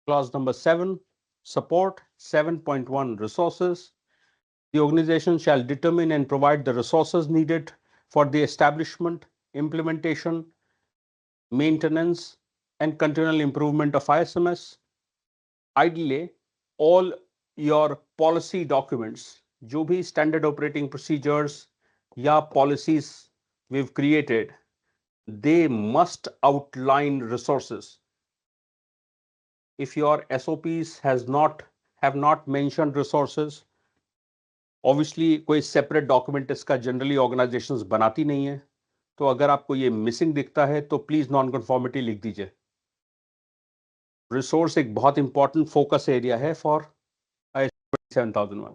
Clause number 7, support. 7.1, resources. The organization shall determine and provide the resources needed for the establishment, implementation, maintenance, and continual improvement of ISMS. Ideally, all your policy documents, जो भी standard operating procedures या policies we've created, they must outline resources. If your SOPs have not mentioned resources, obviously कोई separate document इसका generally organizations बनाती नहीं है. तो अगर आपको ये missing दिखता है तो प्लीज नॉन कन्फॉर्मिटी लिख दीजिए. रिसोर्स एक बहुत इंपॉर्टेंट फोकस एरिया है फॉर ISO 27001.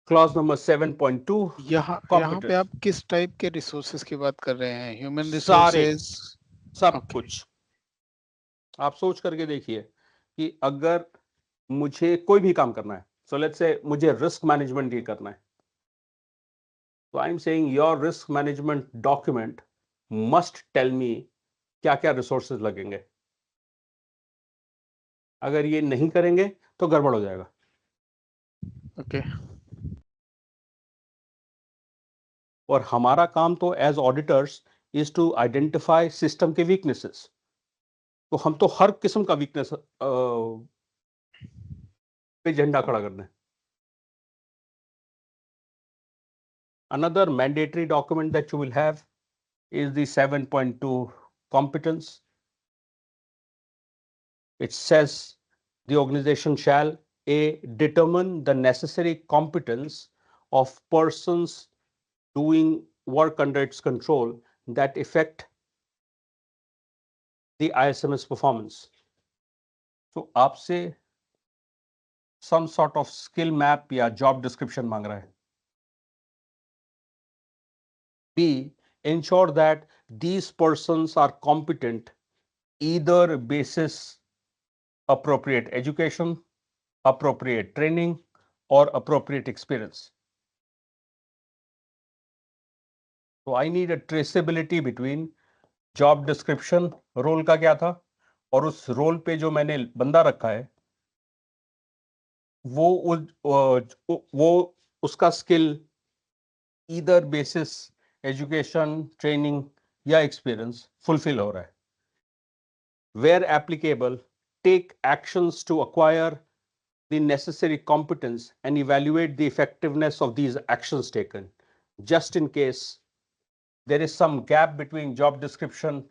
क्लॉज नंबर 7.2, यहाँ पे आप किस टाइप के रिसोर्सेज की बात कर रहे हैं? ह्यूमन सारे, रिसोर्सेज? सब कुछ. आप सोच करके देखिए कि अगर मुझे कोई भी काम करना है, सो लेट्स से मुझे रिस्क मैनेजमेंट ये करना है, तो I am saying your risk management document must tell me क्या क्या रिसोर्सेज लगेंगे. अगर ये नहीं करेंगे तो गड़बड़ हो जाएगा. ओके. और हमारा काम तो as auditors is to identify system के वीकनेसेस. तो हम तो हर किस्म का वीकनेस पे झंडा खड़ा करना है. Another mandatory document that you will have is the 7.2 competence. It says the organization shall A, determine the necessary competence of persons doing work under its control that affect the ISMS performance. So आपसे some sort of skill map या job description मांग रहा है. B, ensure that these persons are competent either basis appropriate education, appropriate training, or appropriate experience. So I need a traceability between job description, role का क्या था, और उस role पे जो मैंने बंदा रखा है वो उसका skill either basis education, training या experience fulfill हो रहा है. Where applicable, take actions to acquire the necessary competence and evaluate the effectiveness of these actions taken, just in case there is some gap between job description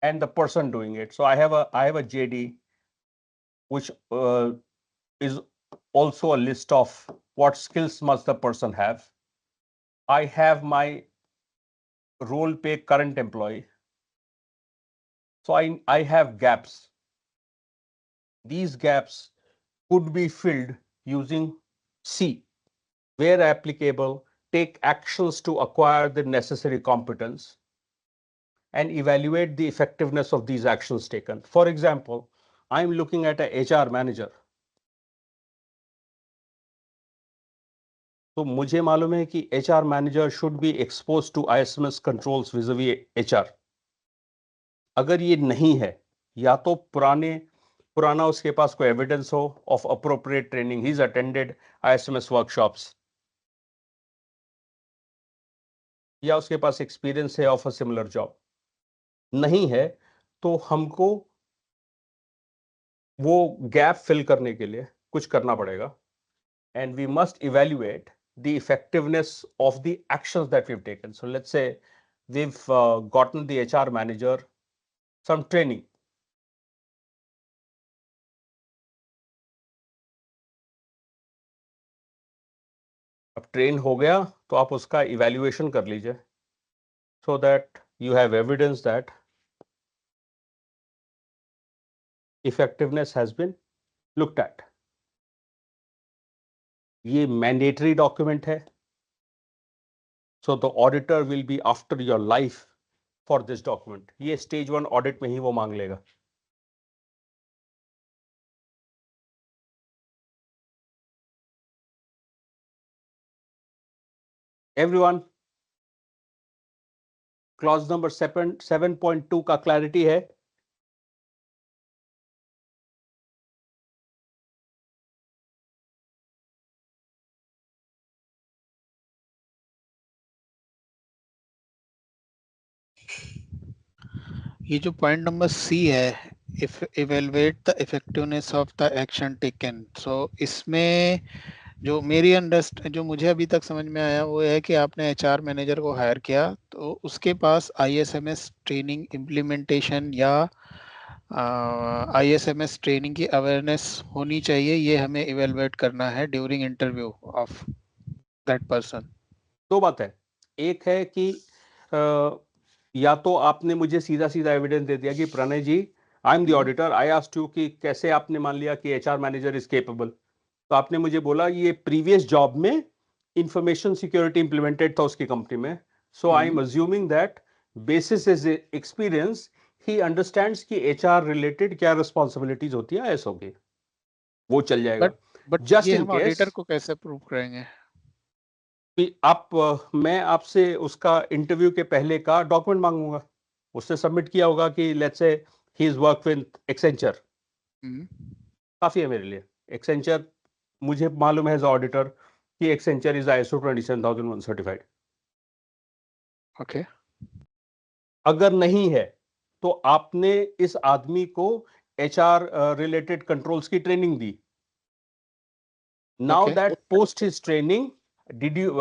and the person doing it. So I have a JD which is also a list of what skills must the person have. I have my role pay current employee. So I have gaps. These gaps could be filled using C. Where applicable, take actions to acquire the necessary competence and evaluate the effectiveness of these actions taken. For example, I'm looking at a HR manager. तो मुझे मालूम है कि HR manager should be exposed to ISMS controls vis-a-vis HR. अगर ये नहीं है, या तो पुराना उसके पास कोई एविडेंस हो of appropriate training, he's attended ISMS workshops, या उसके पास एक्सपीरियंस है ऑफ अ सिमिलर जॉब. नहीं है तो हमको वो गैप फिल करने के लिए कुछ करना पड़ेगा. And we must evaluate the effectiveness of the actions that we've taken. So let's say we've gotten the HR manager some training. अब ट्रेन हो गया तो आप उसका इवैल्यूएशन कर लीजिए so that you have evidence that effectiveness has been looked at. ये mandatory document है. So the auditor will be after your life for this document. ये स्टेज 1 ऑडिट में ही वो मांग लेगा. Everyone, क्लॉज नंबर 7.2 का क्लैरिटी है. ये जो पॉइंट नंबर सी है, if evaluate the effectiveness of the action taken, so इसमें जो मुझे अभी तक समझ में आया वो है कि आपने एचआर मैनेजर को हायर किया तो उसके पास आईएसएमएस ट्रेनिंग इम्प्लीमेंटेशन या आईएसएमएस ट्रेनिंग की अवेयरनेस होनी चाहिए, ये हमें इवेलुएट करना है during interview of that person. दो बात है, एक है कि या तो आपने मुझे सीधा सीधा एविडेंस दे दिया कि Pranay ji, I am the auditor, I asked you कि कैसे आपने मान लिया कि एचआर मैनेजर इज केपेबल, तो आपने मुझे बोला ये प्रीवियस जॉब में इंफॉर्मेशन सिक्योरिटी इंप्लीमेंटेड था उसकी कंपनी में, so I am assuming that basis his experience he understands कि एचआर रिलेटेड क्या रिस्पॉन्सिबिलिटीज होती है एसओपी, वो चल जाएगा। बट जस्ट ये इन हम केस ऑडिटर को कैसे प्रूव करेंगे? मैं आपसे उसका इंटरव्यू के पहले का डॉक्यूमेंट मांगूंगा, उसने सबमिट किया होगा कि let's say he is work with Accenture, काफी है मेरे लिए। एक्सेंचर मुझे मालूम है एज ऑडिटर कि Accenture is ISO 27001 certified. Okay, अगर नहीं है तो आपने इस आदमी को एचआर रिलेटेड कंट्रोल्स की training the, now that post his training did you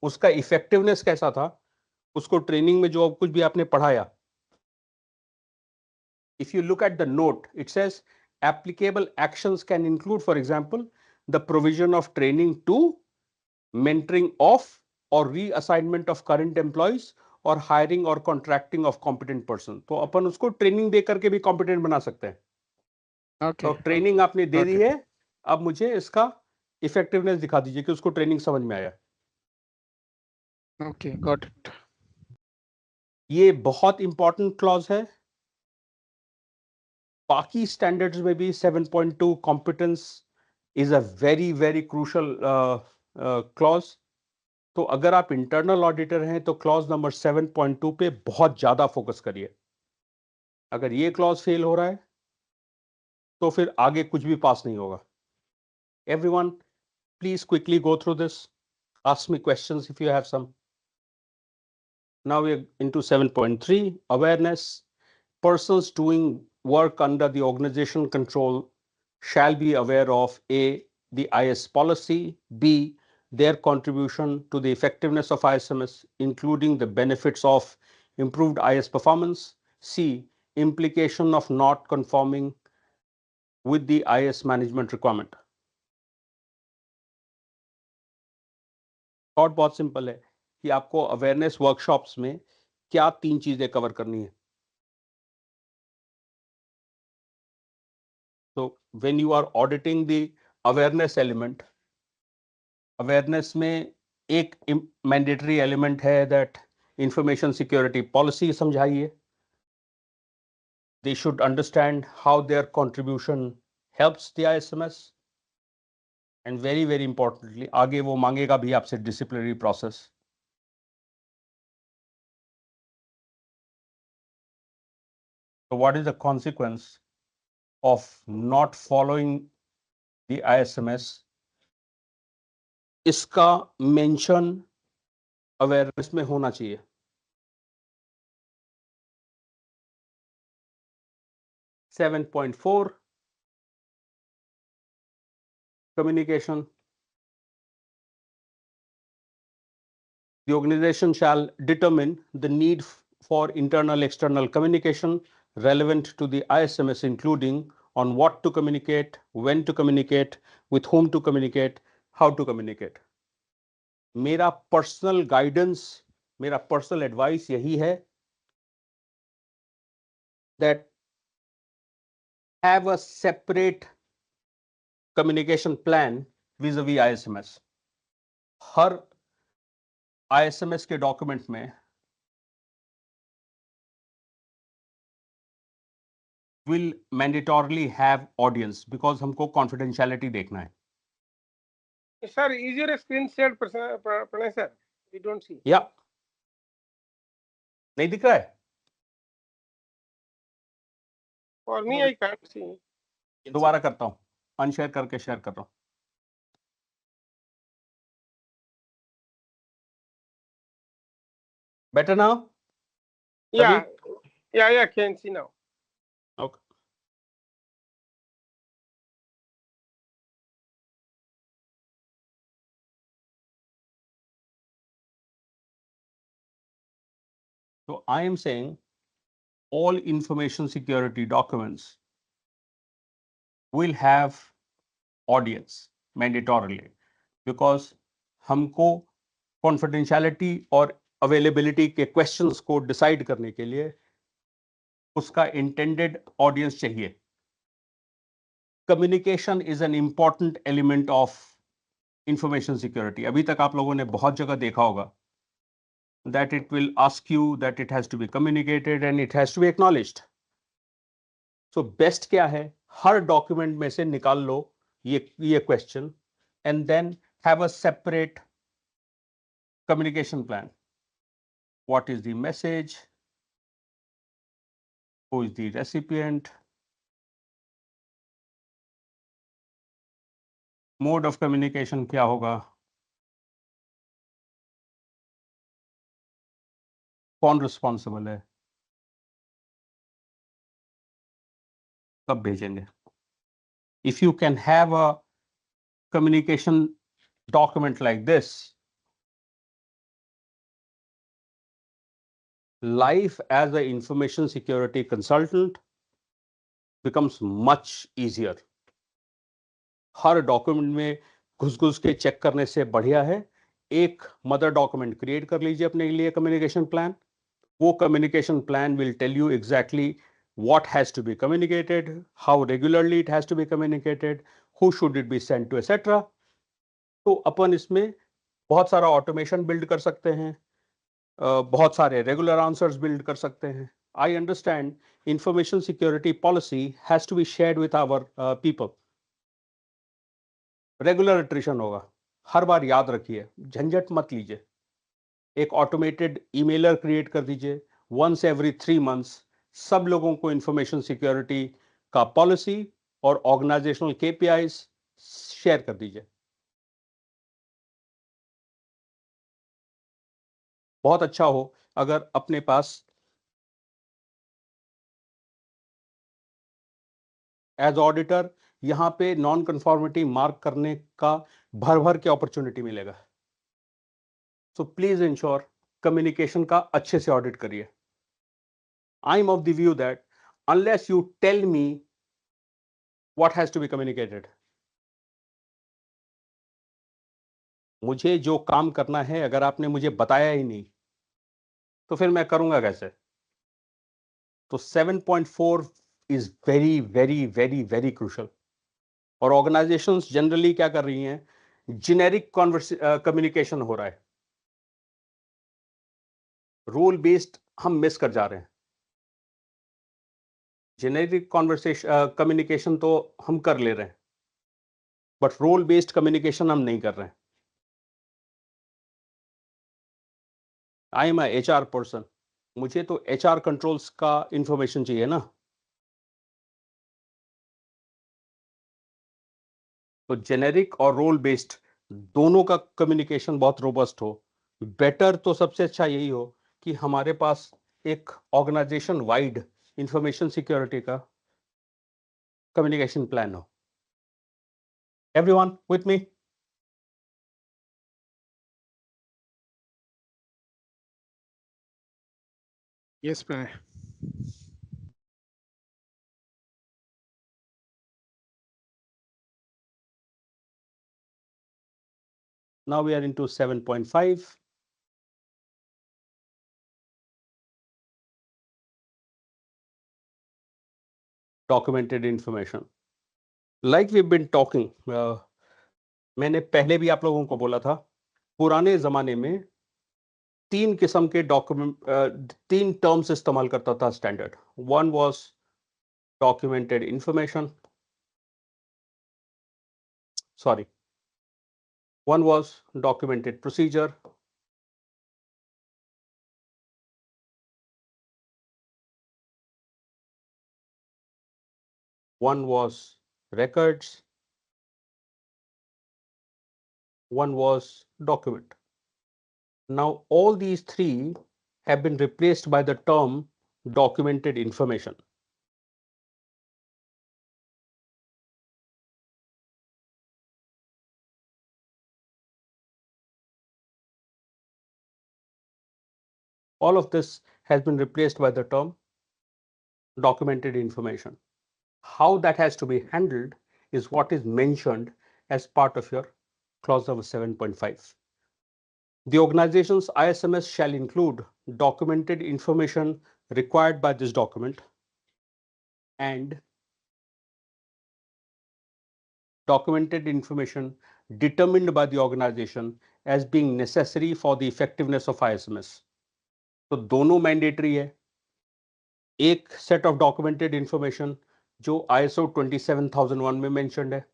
उसका इफेक्टिवनेस कैसा था, उसको ट्रेनिंग में जो कुछ भी आपने पढ़ाया, if you look at the note, it says applicable actions can include, for example, the provision of training to mentoring of or reassignment of current employees or hiring or contracting of competent person। तो अपन उसको training दे करके भी competent बना सकते हैं। तो training आपने दे दी है, अब मुझे इसका इफेक्टिवनेस दिखा दीजिए कि उसको ट्रेनिंग समझ में आया। Okay, got it. ये बहुत इंपॉर्टेंट क्लॉज है। बाकी स्टैंडर्ड्स में भी 7.2 competence is a very very crucial clause. तो अगर आप इंटरनल ऑडिटर हैं तो क्लॉज नंबर 7.2 पे बहुत ज्यादा फोकस करिए। अगर ये क्लॉज फेल हो रहा है तो फिर आगे कुछ भी पास नहीं होगा। Everyone, please quickly go through this, ask me questions if you have some. Now we are into 7.3 awareness. Persons doing work under the organization control shall be aware of A, the IS policy, B, their contribution to the effectiveness of ISMS, including the benefits of improved IS performance, C, implication of not conforming with the IS management requirement। Thought बहुत simple है कि आपको awareness workshops में क्या तीन चीजें cover करनी है। So when you are auditing the awareness element, awareness में एक मैंडेटरी एलिमेंट है दैट इंफॉर्मेशन सिक्योरिटी पॉलिसी समझाइए। They should understand how there contribution helps the ISMS, and very very importantly आगे वो मांगेगा भी आपसे डिसिप्लिनरी प्रोसेस। तो what is the consequence of not following the ISMS, इसका मेंशन अवेयरनेस में होना चाहिए। Seven point four communication, the organization shall determine the need for internal external communication relevant to the ISMS, including on what to communicate, when to communicate, with whom to communicate, how to communicate। मेरा personal guidance, मेरा personal advice यही है that have a separate communication plan vis-a-vis ISMS। Her ISMS के document में will mandatorily have audience because हमको confidentiality देखना है। Sir, is your screen shared, Pranay sir? We don't see. या नहीं दिख रहा है? For me, I can't see. दोबारा करता हूँ, अनशेयर करके शेयर कर रहा हूँ। Better now? Yeah, Yeah, can see now. Okay. So I am saying all information security documents will have audience mandatorily, because हमको कॉन्फिडेंशियलिटी और अवेलेबिलिटी के क्वेश्चंस को डिसाइड करने के लिए उसका इंटेंडेड ऑडियंस चाहिए. Communication is an important element of information security. अभी तक आप लोगों ने बहुत जगह देखा होगा that it will ask you that it has to be communicated and it has to be acknowledged. So best क्या है, हर डॉक्यूमेंट में से निकाल लो ये question and then have a separate communication plan. What is the message? Who is the recipient? Mode of communication क्या होगा? कौन responsible है? कब भेजेंगे? If you can have a communication document like this, life as an information security consultant becomes much easier. Her document में घुस के check करने से बढ़िया है एक मदर डॉक्यूमेंट क्रिएट कर लीजिए अपने लिए कम्युनिकेशन प्लान. वो communication plan will tell you exactly what has to be communicated, how regularly it has to be communicated, who should it be sent to, etc. तो अपन इसमें बहुत सारा ऑटोमेशन बिल्ड कर सकते हैं, बहुत सारे रेगुलर आंसर्स बिल्ड कर सकते हैं. I understand information security policy has to be shared with our people. Regular attrition होगा, हर बार याद रखिए, झंझट मत लीजिए. एक ऑटोमेटेड ईमेलर क्रिएट कर दीजिए, वंस एवरी 3 months सब लोगों को इंफॉर्मेशन सिक्योरिटी का पॉलिसी और ऑर्गेनाइजेशनल केपीआईज शेयर कर दीजिए. बहुत अच्छा हो अगर अपने पास एज ऑडिटर यहां पे नॉन कंफॉर्मिटी मार्क करने का भर भर के अपॉर्चुनिटी मिलेगा. सो प्लीज इंश्योर कम्युनिकेशन का अच्छे से ऑडिट करिए. I am of the view that unless you tell me what has to be communicated, मुझे जो काम करना है अगर आपने मुझे बताया ही नहीं तो फिर मैं करूंगा कैसे? तो 7.4 is very very very very crucial. और ऑर्गेनाइजेशंस जनरली क्या कर रही हैं, जेनेरिक कम्युनिकेशन हो रहा है, रोल बेस्ड हम मिस कर जा रहे हैं. जेनेरिक कम्युनिकेशन तो हम कर ले रहे हैं, बट रोल बेस्ड कम्युनिकेशन हम नहीं कर रहे हैं. आई एम HR पर्सन, मुझे तो HR कंट्रोल्स का इंफॉर्मेशन चाहिए ना. तो जेनेरिक और रोल बेस्ड दोनों का कम्युनिकेशन बहुत रोबस्ट हो. बेटर तो सबसे अच्छा यही हो कि हमारे पास एक ऑर्गेनाइजेशन वाइड इंफॉर्मेशन सिक्योरिटी का कम्युनिकेशन प्लान हो. Everyone with me? Yes, Pranay. Now we are into 7.5. Documented information. Like we've been talking, मैंने पहले भी आप लोगों को बोला था, पुराने जमाने में 3 किस्म के डॉक्यूमेंट 3 टर्म्स इस्तेमाल करता था standard. One was documented information, sorry, one was documented procedure, one was records, one was document. Now all these 3 have been replaced by the term documented information. All of this has been replaced by the term documented information. How that has to be handled is what is mentioned as part of your clause number 7.5. The organization's ISMS shall include documented information required by this document and documented information determined by the organization as being necessary for the effectiveness of ISMS. तो दोनों mandatory है. एक set of documented information जो ISO 27001 में mentioned है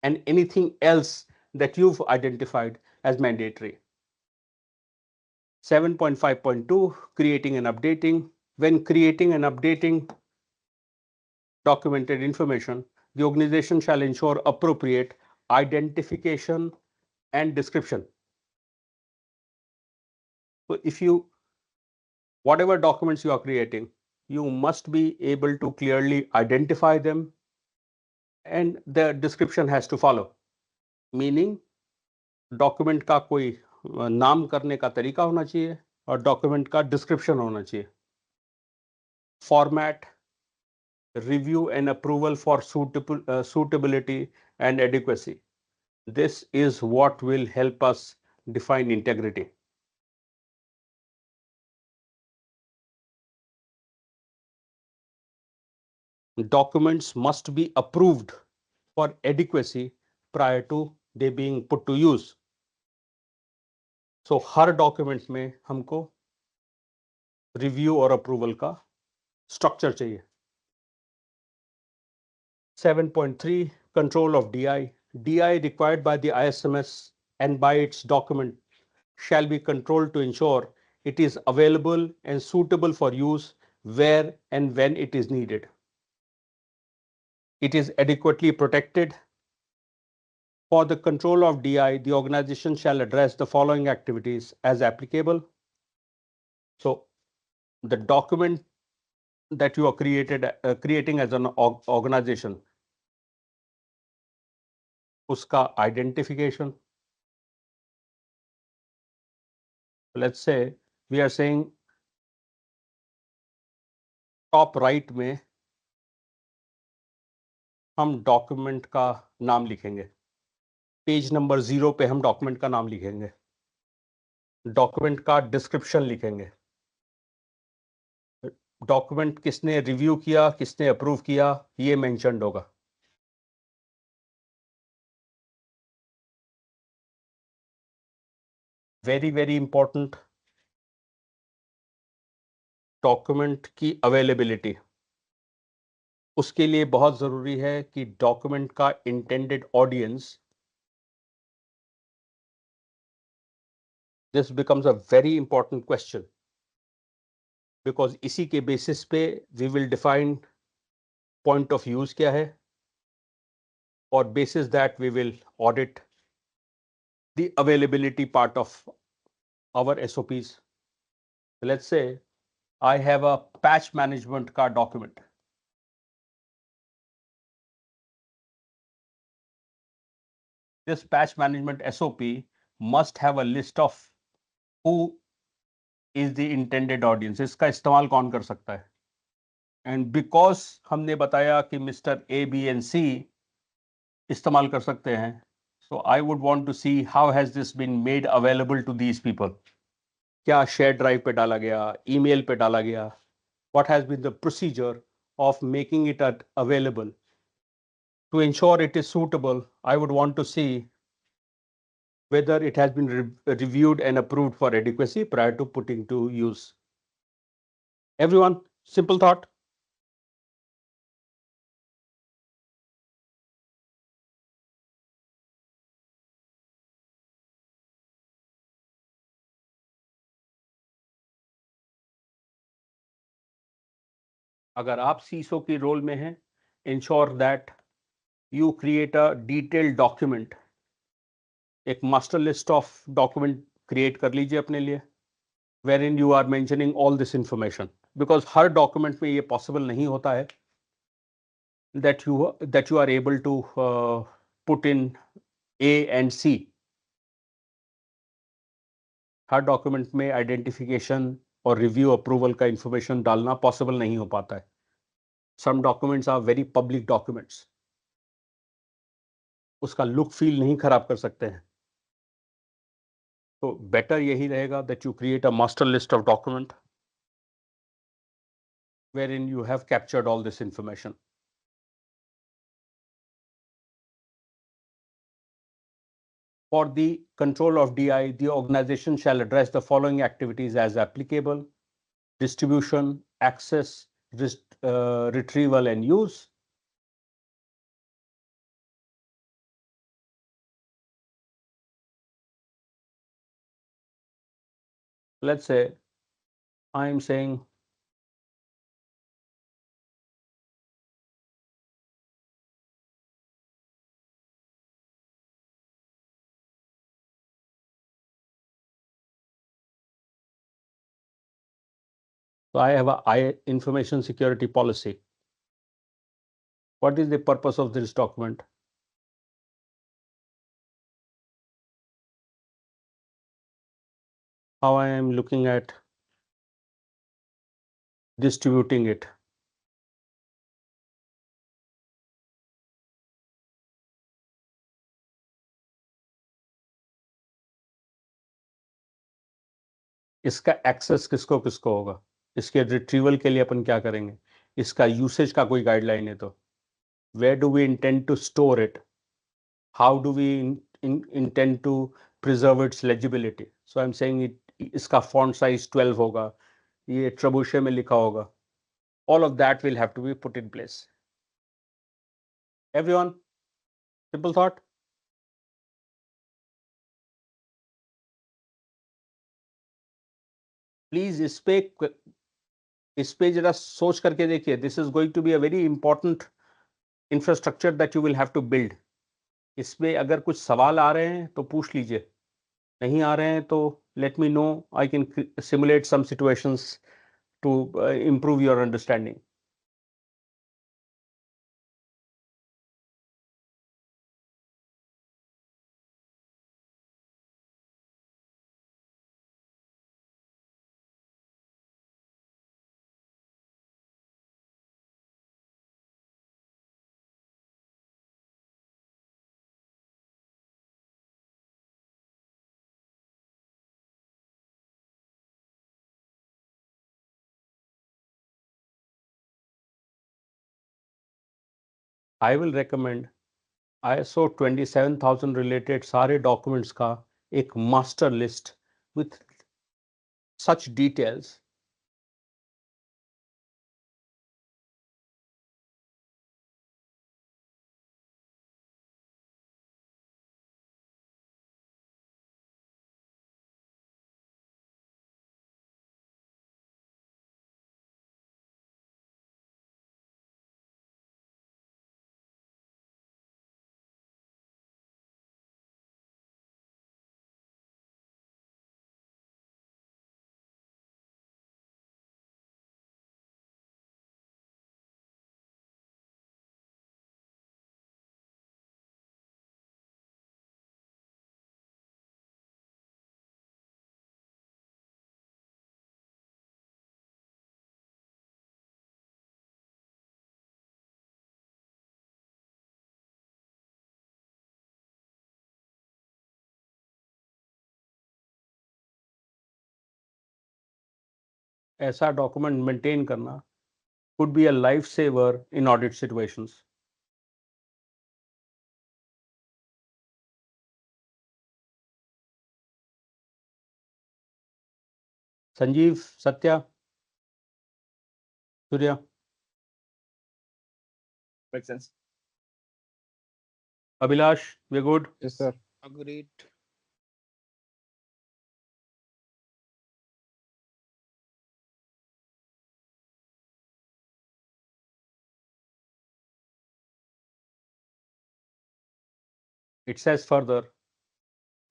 and anything else that you've identified as mandatory. 7.5.2 creating and updating. When creating and updating documented information, the organization shall ensure appropriate identification and description. So if you, whatever documents you are creating, you must be able to clearly identify them and the description has to follow. Meaning document का कोई नाम करने का तरीका होना चाहिए और document का डिस्क्रिप्शन होना चाहिए. Format, review and approval for suitability and adequacy. This is what will help us define integrity. Documents must be approved for adequacy prior to they being put to use. So her documents में हमको review और approval का structure चाहिए. 7.3 Control of DI. DI required by the ISMS and by its document shall be controlled to ensure it is available and suitable for use where and when it is needed. It is adequately protected. For the control of DI, the organization shall address the following activities as applicable. So the document that you are creating as an organization, uska identification. Let's say we are saying top right में हम document का नाम लिखेंगे. Page number 0 पे हम document का नाम लिखेंगे. डॉक्यूमेंट का डिस्क्रिप्शन लिखेंगे. डॉक्यूमेंट किसने रिव्यू किया, किसने अप्रूव किया, ये मेंशन्ड होगा. वेरी वेरी इंपॉर्टेंट, डॉक्यूमेंट की अवेलेबिलिटी. उसके लिए बहुत जरूरी है कि डॉक्यूमेंट का intended audience, this becomes a very important question because इसी के बेसिस पे we will define point of use क्या है और basis that we will audit the availability part of our SOPs. Let's say I have a patch management का document. This patch management SOP must have a list of who is the intended audience. इसका इस्तेमाल कौन कर सकता है? And because हमने बताया कि Mr. A, B and C इस्तेमाल कर सकते हैं, so I would want to see how has this been made available to these people. क्या शेयर ड्राइव पे डाला गया, ईमेल पे डाला गया, what has been the procedure of making it available. To ensure it is suitable, I would want to see whether it has been reviewed and approved for adequacy prior to putting to use. Everyone, simple thought. अगर आप CISO की role में हैं, ensure that you create a detailed document. एक master list of document create कर लीजिए अपने लिए, wherein you are mentioning all this information. because her document में ये पॉसिबल नहीं होता है that you are able to put in A and C. हर डॉक्यूमेंट में आइडेंटिफिकेशन और रिव्यू अप्रूवल का इंफॉर्मेशन डालना पॉसिबल नहीं हो पाता है. Some documents are very public documents, उसका लुक फील नहीं खराब कर सकते हैं. तो बेटर यही रहेगा that you create a master list of document wherein you have captured all this information. For the control of DI, the organization shall address the following activities as applicable: distribution, access, retrieval and use. Let's say I am saying so I have a information security policy. What is the purpose of this document? How I am looking at distributing it? इसका access किसको किसको होगा, इसके retrieval के लिए अपन क्या करेंगे, इसका यूसेज का कोई गाइडलाइन है तो where do we intend to store it, how do we intend to preserve its legibility. So I'm saying it इसका font size 12 होगा, ये trebuchet में लिखा होगा. All of that will have to be put in place. Everyone, simple thought. Please इस पे जरा सोच करके देखिए. This is going to be a very important infrastructure that you will have to build. इसमें अगर कुछ सवाल आ रहे हैं तो पूछ लीजिए, नहीं आ रहे हैं तो let me know. I can simulate some situations to improve your understanding. I will recommend ISO 27000 related सारे documents का एक master list with such details. ऐसा डॉक्यूमेंट मेंटेन करना could be a lifesaver in audit situations. Sanjeev, Satya, Surya. Makes sense. Abhilash, we're good. Yes, sir. Agreed. It says further,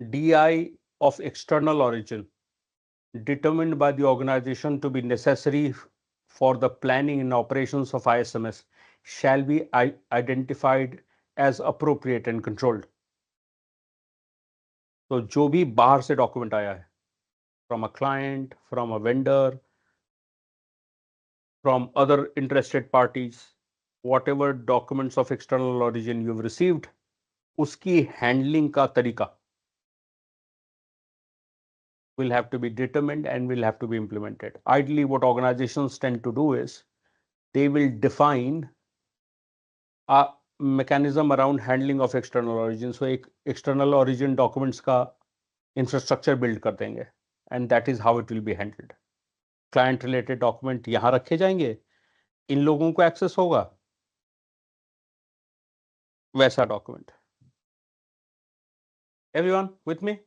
DI of external origin determined by the organization to be necessary for the planning and operations of ISMS shall be identified as appropriate and controlled. तो जो भी बाहर से document आया है, from a client, from a vendor, from other interested parties, whatever documents of external origin you've received, उसकी handling का तरीका will have to be determined and will have to be implemented. Ideally, what organizations tend to do is they will define a mechanism around handling of external origin. So एक external origin documents का infrastructure build कर देंगे and that is how it will be handled. Client related document यहाँ रखे जाएंगे, इन लोगों को access होगा वैसा document. Everyone with me?